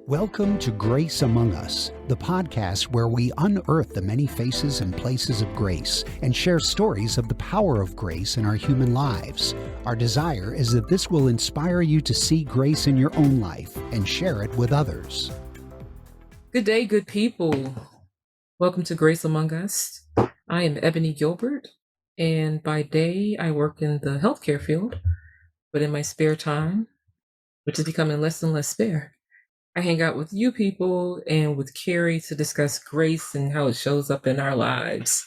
Welcome to Grace Among Us, the podcast where we unearth the many faces and places of grace and share stories of the power of grace in our human lives. Our desire is that this will inspire you to see grace in your own life and share it with others. Good day, good people. Welcome to Grace Among Us. I am Ebony Gilbert, and by day I work in the healthcare field, but in my spare time, which is becoming less and less spare, I hang out with you people and with Carri to discuss grace and how it shows up in our lives.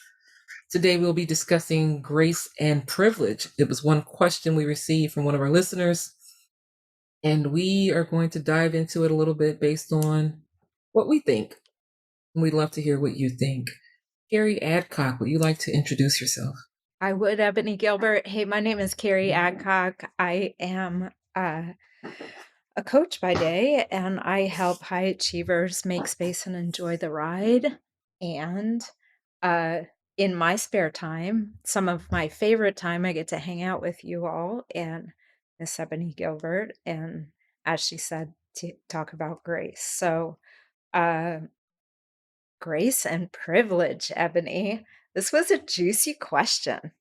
Today we'll be discussing grace and privilege. It was one question we received from one of our listeners, and we are going to dive into it a little bit based on what we think. We'd love to hear what you think. Carri Adcock, would you like to introduce yourself? I would, Ebony Gilbert. Hey, my name is Carri Adcock. I am a coach by day, and I help high achievers make space and enjoy the ride. And in my spare time, some of my favorite time, I get to hang out with you all and Miss Ebony Gilbert, and as she said, to talk about grace. So, grace and privilege, Ebony. This was a juicy question.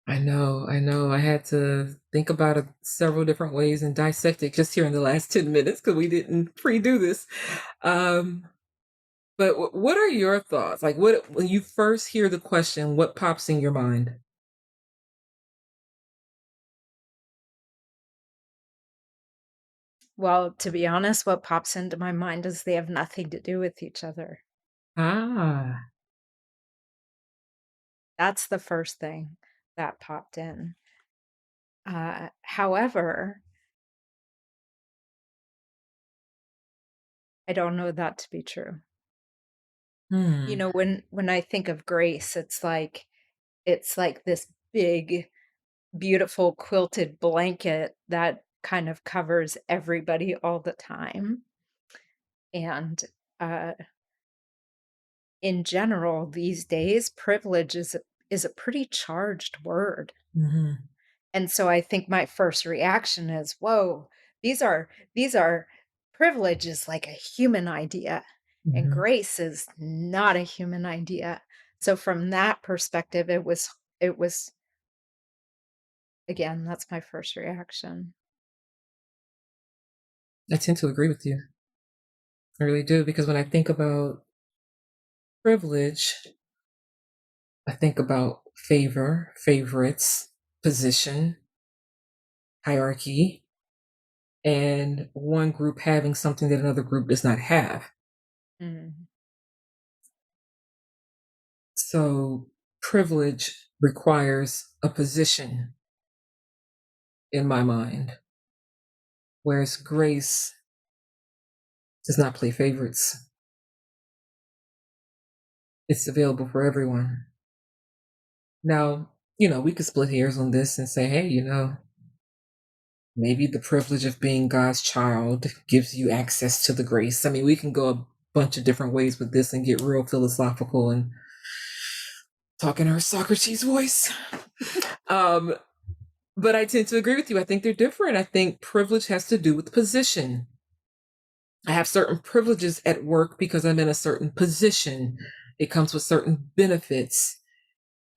I know. I had to think about it several different ways and dissect it just here in the last 10 minutes because we didn't pre-do this. But what are your thoughts? Like, when you first hear the question, what pops in your mind? Well, to be honest, what pops into my mind is they have nothing to do with each other. Ah, That's the first thing that popped in. However, I don't know that to be true. You hmm. know, when I think of grace, it's like this big, beautiful quilted blanket that kind of covers everybody all the time. And uh, in general, these days, privilege is a pretty charged word. Mm-hmm. And so I think my first reaction is, whoa, these are privilege is like a human idea, and Mm-hmm. grace is not a human idea. So from that perspective, it was again, that's my first reaction. I tend to agree with you. I really do, because when I think about privilege, I think about favor, favorites, position, hierarchy, and one group having something that another group does not have. Mm. So privilege requires a position in my mind, whereas grace does not play favorites. It's available for everyone. Now, we could split hairs on this and say, hey, maybe the privilege of being God's child gives you access to the grace. I mean, we can go a bunch of different ways with this and get real philosophical and talk in our Socrates voice. But I tend to agree with you. I think they're different. I think privilege has to do with position. I have certain privileges at work because I'm in a certain position. It comes with certain benefits.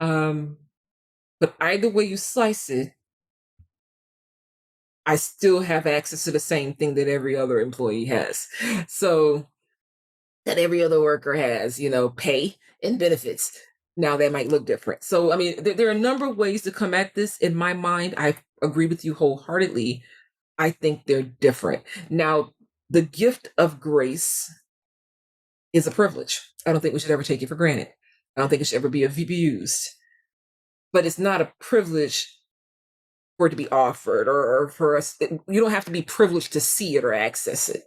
But either way you slice it, I still have access to the same thing that every other employee has. So that every other worker has, pay and benefits. Now that might look different. So, I mean, there are a number of ways to come at this. In my mind, I agree with you wholeheartedly. I think they're different. Now, the gift of grace is a privilege. I don't think we should ever take it for granted. I don't think it should ever be abused. But it's not a privilege for it to be offered or for us. You don't have to be privileged to see it or access it.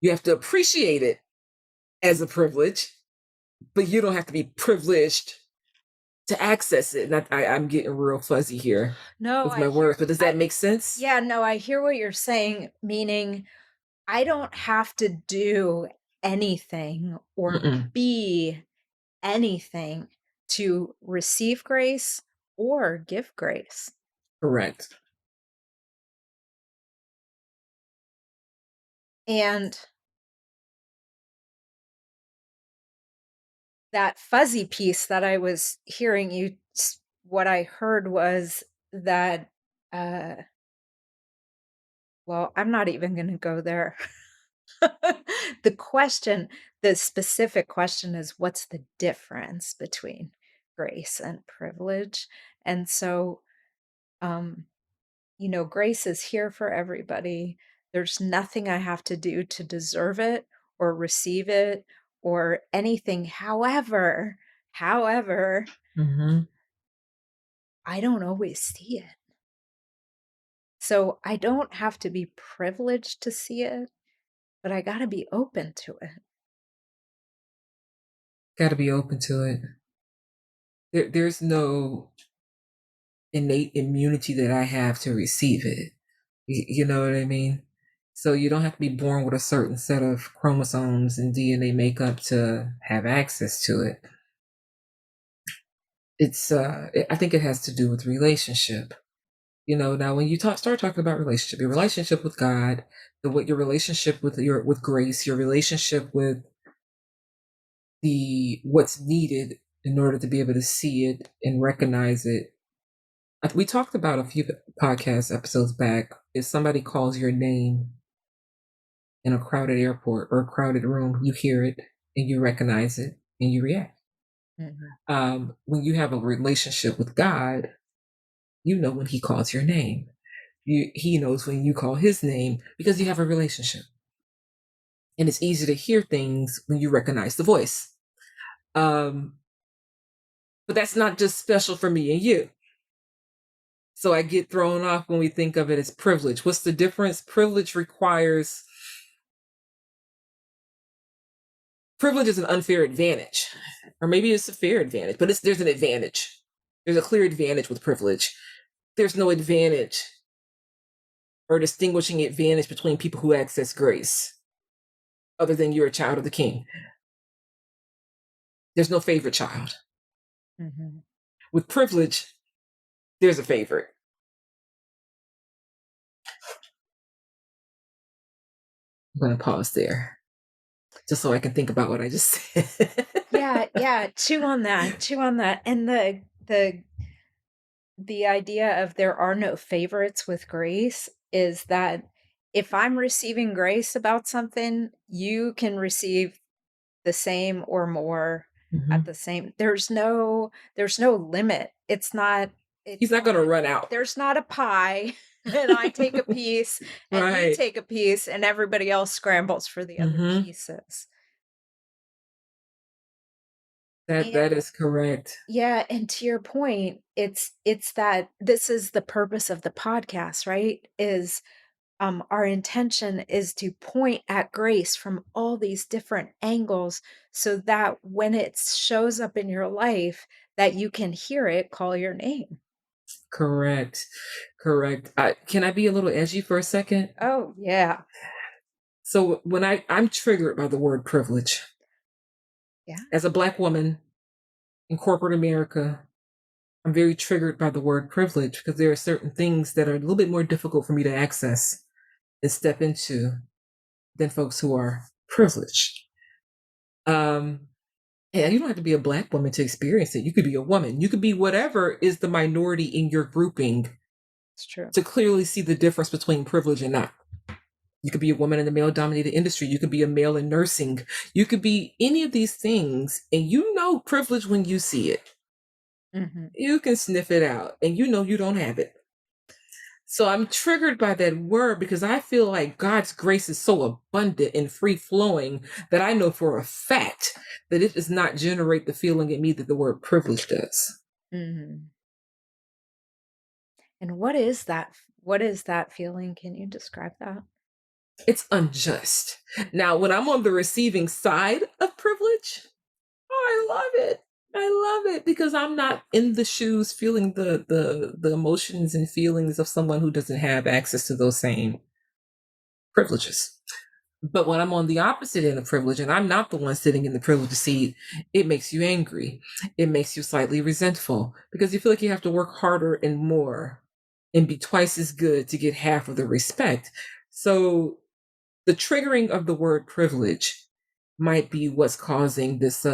You have to appreciate it as a privilege, but you don't have to be privileged to access it. And I'm getting real fuzzy here No, with I my hear, words, but does that make sense? yeah, no, I hear what you're saying, meaning I don't have to do anything or Mm-mm. be anything to receive grace or give grace. Correct. And that fuzzy piece that I was hearing what I heard was that, uh, well, I'm not even going to go there. the question, the specific question is what's the difference between grace and privilege? And so, um, grace is here for everybody. There's nothing I have to do to deserve it or receive it or anything. However, Mm-hmm. I don't always see it. So I don't have to be privileged to see it, but I got to be open to it. Got to be open to it. There's no innate immunity that I have to receive it. You know what I mean? So you don't have to be born with a certain set of chromosomes and DNA makeup to have access to it. I think it has to do with relationship. Now when you start talking about relationship, your relationship with God, your relationship with grace, your relationship with the what's needed in order to be able to see it and recognize it. We talked about a few podcast episodes back. If somebody calls your name in a crowded airport or a crowded room, you hear it and you recognize it and you react. When you have a relationship with God, you know when He calls your name. He knows when you call His name because you have a relationship. And it's easy to hear things when you recognize the voice. But that's not just special for me and you. So I get thrown off when we think of it as privilege. What's the difference? Privilege is an unfair advantage, or maybe it's a fair advantage, but there's an advantage. There's a clear advantage with privilege. There's no advantage or distinguishing advantage between people who access grace, other than you're a child of the King. There's no favorite child. Mm-hmm. With privilege, there's a favorite. I'm going to pause there just so I can think about what I just said. Yeah. Chew on that. And the idea of there are no favorites with grace is that if I'm receiving grace about something, you can receive the same or more at the same. There's no limit. He's not going to run out. There's not a pie and I take a piece and right. you take a piece and everybody else scrambles for the other pieces. That is correct. Yeah, and to your point, it's that this is the purpose of the podcast, right? Is our intention is to point at grace from all these different angles so that when it shows up in your life that you can hear it call your name. Correct. Can I be a little edgy for a second? Oh, yeah. So when I'm triggered by the word privilege. Yeah. As a Black woman in corporate America, I'm very triggered by the word privilege because there are certain things that are a little bit more difficult for me to access and step into than folks who are privileged. And you don't have to be a Black woman to experience it. You could be a woman. You could be whatever is the minority in your grouping. It's true. To clearly see the difference between privilege and not. You could be a woman in a male-dominated industry. You could be a male in nursing. You could be any of these things, and you know privilege when you see it. Mm-hmm. You can sniff it out, and you know you don't have it. So I'm triggered by that word because I feel like God's grace is so abundant and free-flowing that I know for a fact that it does not generate the feeling in me that the word privilege does. Mm-hmm. And what is that? What is that feeling? Can you describe that? It's unjust. Now, when I'm on the receiving side of privilege, I love it. I love it because I'm not in the shoes feeling the emotions and feelings of someone who doesn't have access to those same privileges. But when I'm on the opposite end of privilege and I'm not the one sitting in the privileged seat, it makes you angry. It makes you slightly resentful because you feel like you have to work harder and more and be twice as good to get half of the respect. So the triggering of the word privilege might be what's causing this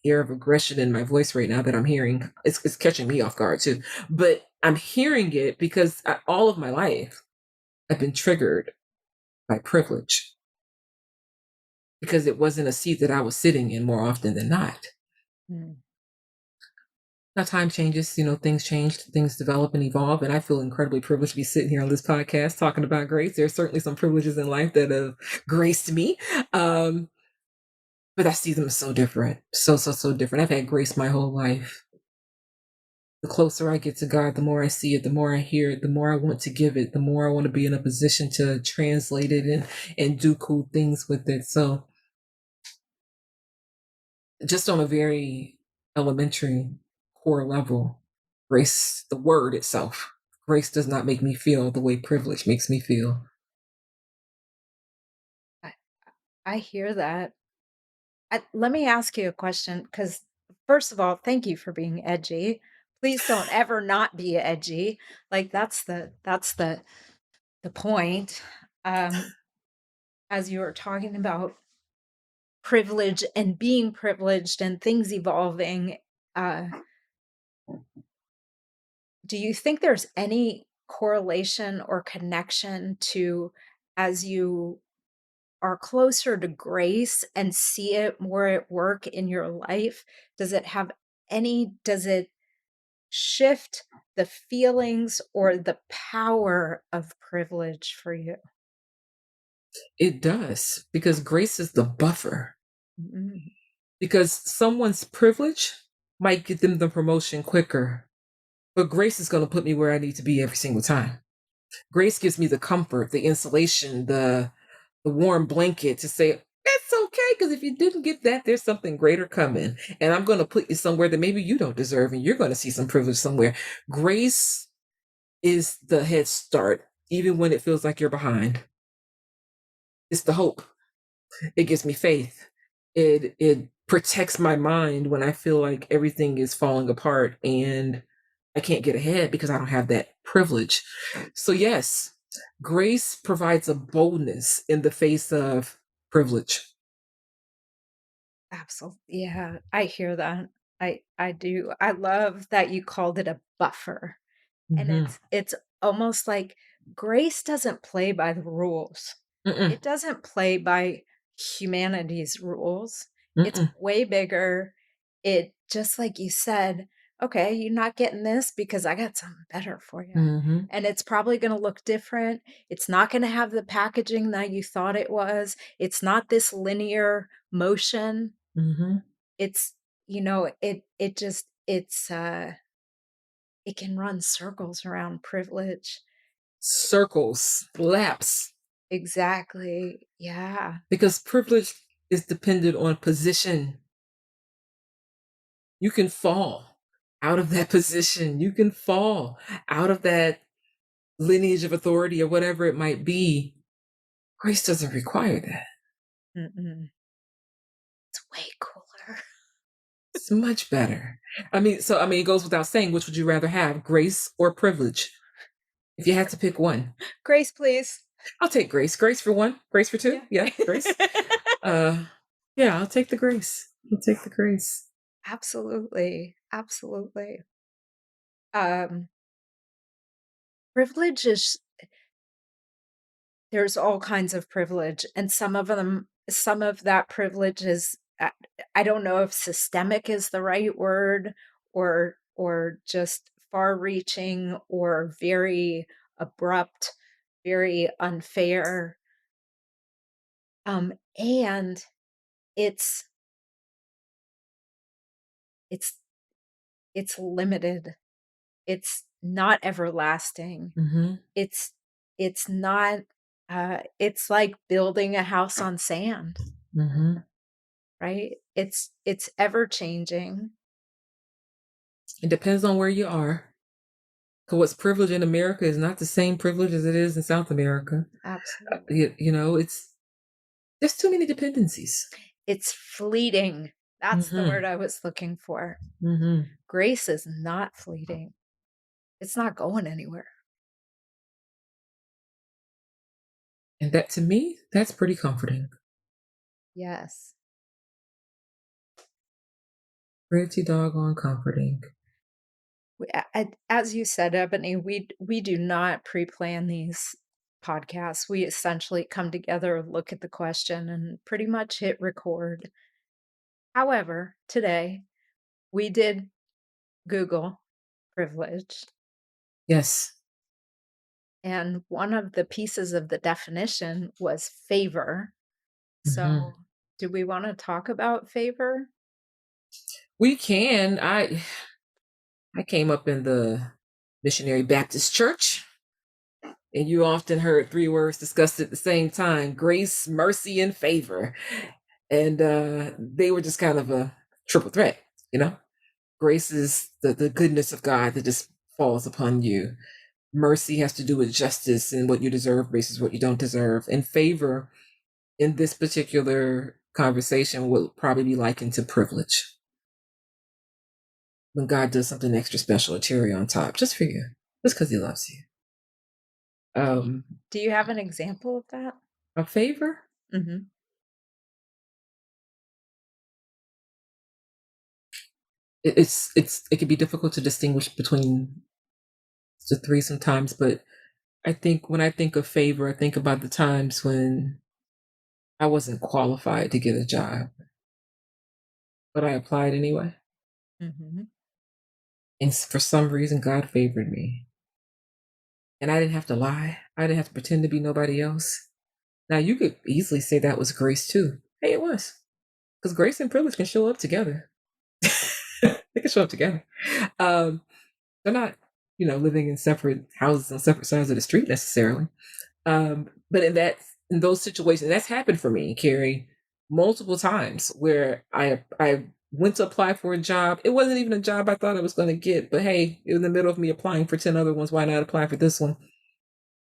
air of aggression in my voice right now that I'm hearing. It's catching me off guard too. But I'm hearing it because all of my life I've been triggered by privilege because it wasn't a seat that I was sitting in more often than not. Mm. Now time changes, things change, things develop and evolve, and I feel incredibly privileged to be sitting here on this podcast talking about grace. There's certainly some privileges in life that have graced me. But I see them so different. So different. I've had grace my whole life. The closer I get to God, the more I see it, the more I hear it, the more I want to give it, the more I want to be in a position to translate it and do cool things with it. So just on a very elementary core level, grace, the word itself, grace does not make me feel the way privilege makes me feel. I hear that. Let me ask you a question, because first of all, thank you for being edgy. Please don't ever not be edgy. Like that's the point. As you were talking about privilege and being privileged and things evolving, uh, do you think there's any correlation or connection to, as you are closer to grace and see it more at work in your life, does it shift the feelings or the power of privilege for you? It does, because grace is the buffer. Mm. Because someone's privilege might get them the promotion quicker, but grace is going to put me where I need to be every single time. Grace gives me the comfort, the insulation, the warm blanket to say, it's okay, because if you didn't get that, there's something greater coming. And I'm going to put you somewhere that maybe you don't deserve, and you're going to see some privilege somewhere. Grace is the head start, even when it feels like you're behind. It's the hope. It gives me faith. It protects my mind when I feel like everything is falling apart and I can't get ahead because I don't have that privilege. So yes, grace provides a boldness in the face of privilege. Absolutely. Yeah, I hear that. I do. I love that you called it a buffer. And Mm-hmm. it's almost like grace doesn't play by the rules. Mm-mm. It doesn't play by humanity's rules. It's Mm-mm. way bigger. It, just like you said, okay, you're not getting this because I got something better for you. Mm-hmm. And it's probably going to look different. It's not going to have the packaging that you thought it was. It's not this linear motion. Mm-hmm. It's, it can run circles around privilege. Circles, laps, Exactly. Yeah. because privilege is dependent on position. You can fall out of that position. You can fall out of that lineage of authority or whatever it might be. Grace doesn't require that. Mm-mm. It's way cooler. It's much better. It goes without saying, which would you rather have, grace or privilege? If you had to pick one, Grace, please. I'll take grace. Grace for one, grace for two. Yeah, grace. Yeah, I'll take the grace. I'll take the grace. Absolutely. Absolutely. Um, privilege is, there's all kinds of privilege, and some of that privilege is, I don't know if systemic is the right word, or just far reaching or very abrupt, very unfair. And it's it's it's limited. It's not everlasting. Mm-hmm. It's not, it's like building a house on sand, Mm-hmm. right? It's ever changing. It depends on where you are. Because what's privilege in America is not the same privilege as it is in South America. Absolutely. It's there's too many dependencies. It's fleeting. That's the Mm-hmm. word I was looking for. Mm-hmm. Grace is not fleeting. It's not going anywhere. And that to me, that's pretty comforting. Yes. Pretty doggone comforting. As you said, Ebony, we do not pre-plan these podcasts. We essentially come together, look at the question, and pretty much hit record. However, today we did Google privilege, Yes. and one of the pieces of the definition was favor. Hmm. So, do we want to talk about favor? We can. I came up in the missionary Baptist church, and you often heard three words discussed at the same time: grace, mercy, and favor. And they were just kind of a triple threat, you know? Grace is the goodness of God that just falls upon you. Mercy has to do with justice and what you deserve versus what you don't deserve. And favor in this particular conversation will probably be likened to privilege. When God does something extra special, a cherry on top, just for you, just because He loves you. Um, Do you have an example of that? a favor, Mhm. it can be difficult to distinguish between the three sometimes, but I think when I think of favor, I think about the times when I wasn't qualified to get a job, but I applied anyway. Mhm. And for some reason, God favored me. And I didn't have to lie. I didn't have to pretend to be nobody else. Now, you could easily say that was grace too. Hey, it was. Because grace and privilege can show up together. They can show up together. Um, they're not, living in separate houses on separate sides of the street necessarily. But in those situations, that's happened for me, Carrie, multiple times where I went to apply for a job. It wasn't even a job I thought I was going to get, but hey, in the middle of me applying for 10 other ones, why not apply for this one?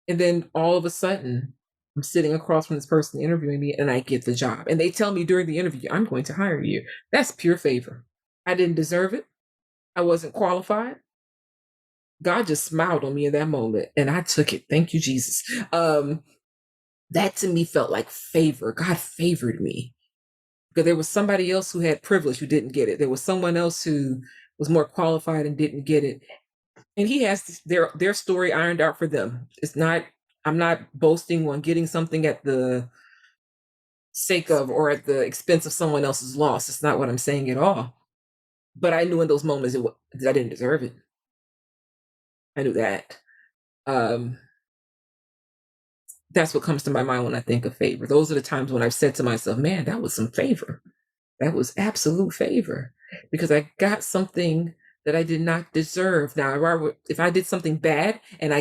And then all of a sudden, I'm sitting across from this person interviewing me and I get the job. And they tell me during the interview, I'm going to hire you. That's pure favor. I didn't deserve it. I wasn't qualified. God just smiled on me in that moment and I took it. Thank you, Jesus. That to me felt like favor. God favored me because there was somebody else who had privilege who didn't get it. There was someone else who was more qualified and didn't get it. And he has their story ironed out for them. I'm not boasting on getting something at the sake of or at the expense of someone else's loss. It's not what I'm saying at all. But I knew in those moments that I didn't deserve it. I knew that. Um, that's what comes to my mind when I think of favor. Those are the times when I've said to myself, man, that was some favor. That was absolute favor because I got something that I did not deserve. Now, if I did something bad and I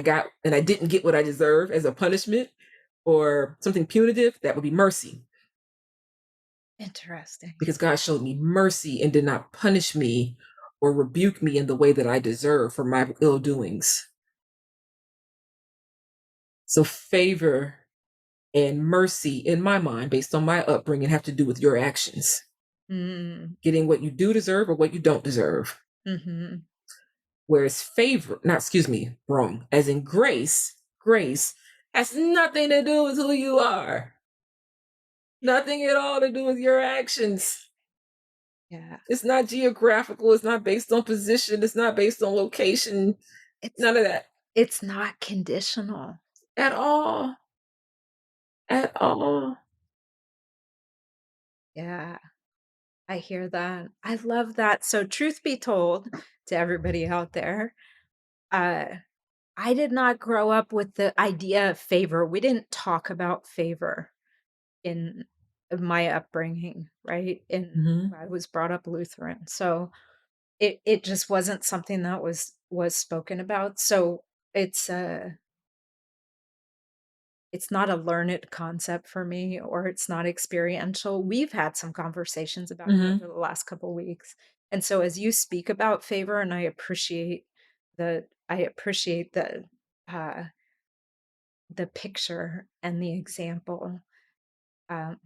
didn't get what I deserve as a punishment or something punitive, that would be mercy Interesting. because God showed me mercy and did not punish me or rebuke me in the way that I deserve for my ill doings. So favor and mercy in my mind, based on my upbringing, have to do with your actions. Mm. Getting what you do deserve or what you don't deserve. Mhm. Whereas favor, not excuse me, wrong. As in grace has nothing to do with who you are. Nothing at all to do with your actions. Yeah. It's not geographical. It's not based on position. It's not based on location. It's None of that it's not conditional. at all. At all. Yeah. I hear that. I love that. So truth be told to everybody out there, uh, I did not grow up with the idea of favor. We didn't talk about favor in my upbringing, right? In Hmm. I was brought up Lutheran. So it just wasn't something that was spoken about. So it's it's not a learned concept for me or it's not experiential. We've had some conversations about it Hmm. over the last couple weeks. And so as you speak about favor and I appreciate uh the picture and the example. Um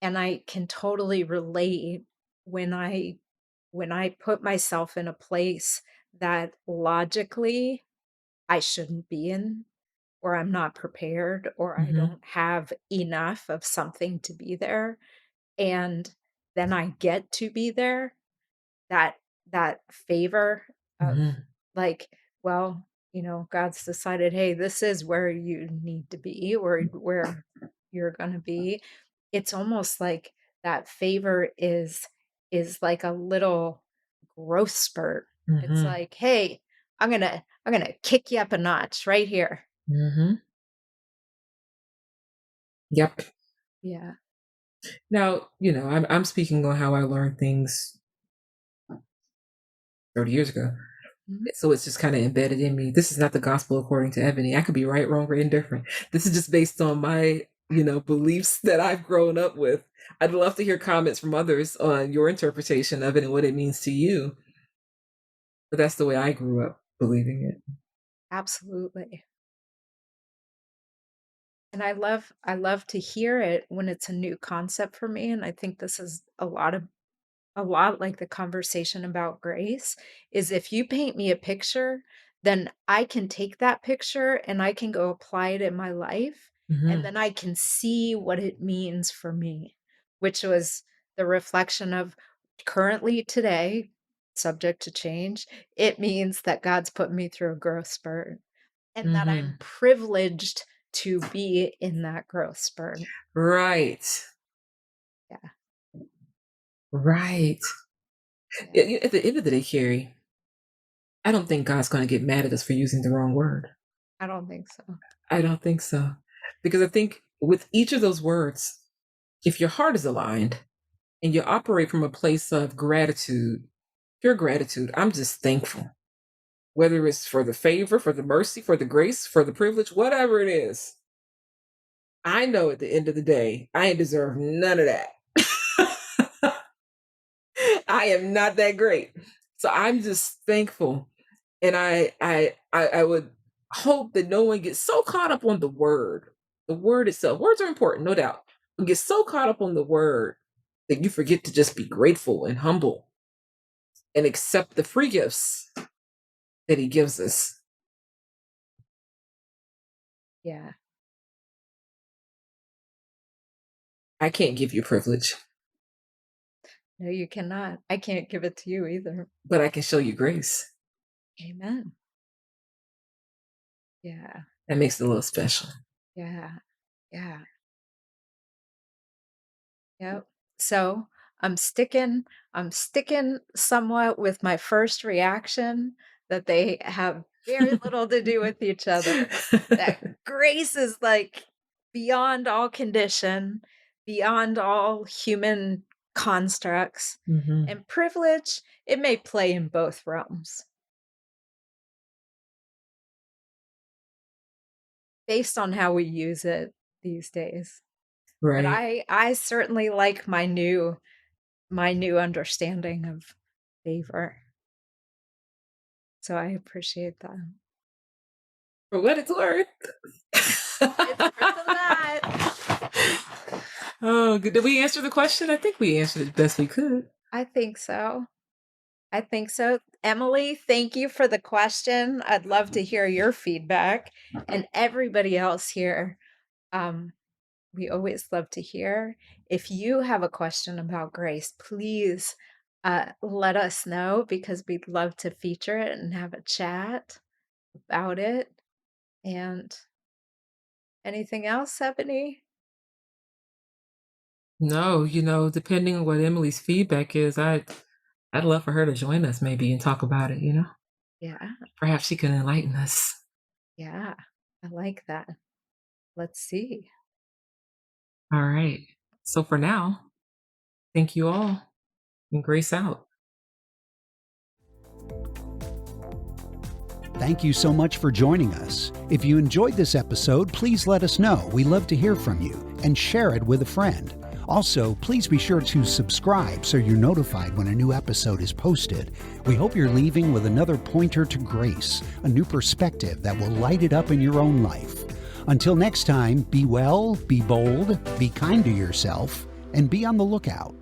and I can totally relate when I put myself in a place that logically I shouldn't be in. or I'm not prepared, or I Mhm. don't have enough of something to be there, and then I get to be there, that that favor of, Mhm. like, well, God's decided, hey, this is where you need to be, or where you're going to be. It's almost like that favor is like a little growth spurt. It's Mhm. like, hey, I'm going to kick you up a notch right here. Mhm. Yep. Yeah. Now, I'm speaking on how I learned things 30 years ago. Mhm. So it's just kind of embedded in me. This is not the gospel according to Ebony. I could be right, wrong, or indifferent. This is just based on my, beliefs that I've grown up with. I'd love to hear comments from others on your interpretation of it and what it means to you. But that's the way I grew up believing it. Absolutely. And I love to hear it when it's a new concept for me, and I think this is a lot like the conversation about grace, is if you paint me a picture, then I can take that picture and I can go apply it in my life, and Hmm. then I can see what it means for me, which was the reflection of currently today, subject to change. It means that God's put me through a growth spurt and that I'm Hmm. privileged to be in that growth spurt. Right. Yeah, Right. yeah. Yeah, at the end of the day, Carrie, I don't think God's going to get mad at us for using the wrong word. I don't think so. I don't think so. Because I think with each of those words, if your heart is aligned and you operate from a place of gratitude, pure gratitude, I'm just thankful. Whether it's for the favor, for the mercy, for the grace, for the privilege, whatever it is, I know at the end of the day, I ain't deserve none of that. I am not that great. So I'm just thankful. And I would hope that no one gets so caught up on the word itself. Words are important, no doubt. But get so caught up on the word that you forget to just be grateful and humble and accept the free gifts that he gives us. Yeah. I can't give you privilege, No, you cannot. I can't give it to you either. but I can show you grace. Amen. Yeah. That makes it a little special. Yeah. Yeah. Yep. So I'm sticking somewhat with my first reaction that they have very little to do with each other. That grace is like beyond all condition, beyond all human constructs, Hmm. and privilege, it may play in both realms based on how we use it these days. But Right. I certainly like my new understanding of favor. So I appreciate that. For what it's worth. It's worth a lot. Oh, good. Did we answer the question? I think we answered it best we could. I think so. I think so. Emily, thank you for the question. I'd love to hear your feedback. And everybody else here, um, we always love to hear. If you have a question about grace, please let us know because we'd love to feature it and have a chat about it. And anything else, Ebony? No, depending on what Emily's feedback is, I'd love for her to join us maybe and talk about it. Yeah, Perhaps she can enlighten us. yeah, I like that. Let's see. All right. So for now, thank you all and grace out. Thank you so much for joining us. If you enjoyed this episode, please let us know. We love to hear from you and share it with a friend. Also, please be sure to subscribe so you're notified when a new episode is posted. We hope you're leaving with another pointer to grace, a new perspective that will light it up in your own life. Until next time, be well, be bold, be kind to yourself, and be on the lookout.